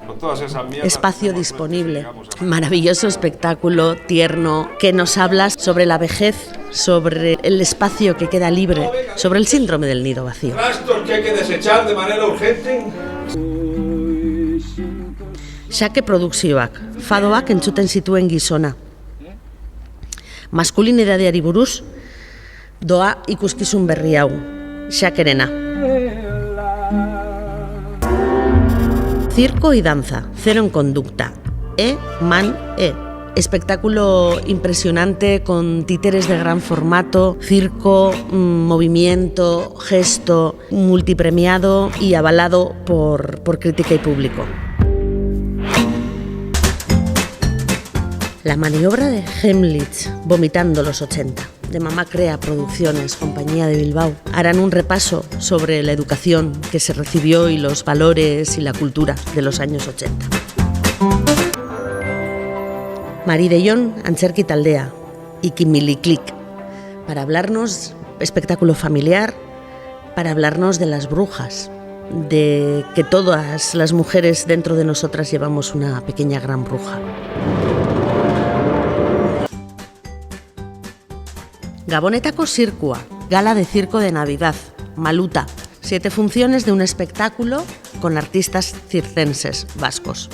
Con todas esas mierdas, espacio disponible. Maravilloso espectáculo, tierno, que nos habla sobre la vejez, sobre el espacio que queda libre, sobre el síndrome del nido vacío. Trastos que hay que desechar de manera urgente. Xake produkzioak, fadoak entzuten zituen gizona. Maskulinidadeari buruz, doa ikuskizun berri hau, Xakerena. Circo y danza, cero en conducta. Man, espectáculo impresionante con títeres de gran formato, circo, movimiento, gesto, multipremiado y avalado por crítica y público. La maniobra de Hemlich, vomitando los 80, de Mamá Crea Producciones, compañía de Bilbao, harán un repaso sobre la educación que se recibió y los valores y la cultura de los años 80. Mari de Jon, Antzerki Taldea, y Kimiliklik, para hablarnos espectáculo familiar, para hablarnos de las brujas, de que todas las mujeres dentro de nosotras llevamos una pequeña gran bruja. Gabonetako Zirkua, gala de circo de Navidad, Maluta, 7 funciones de un espectáculo con artistas circenses vascos.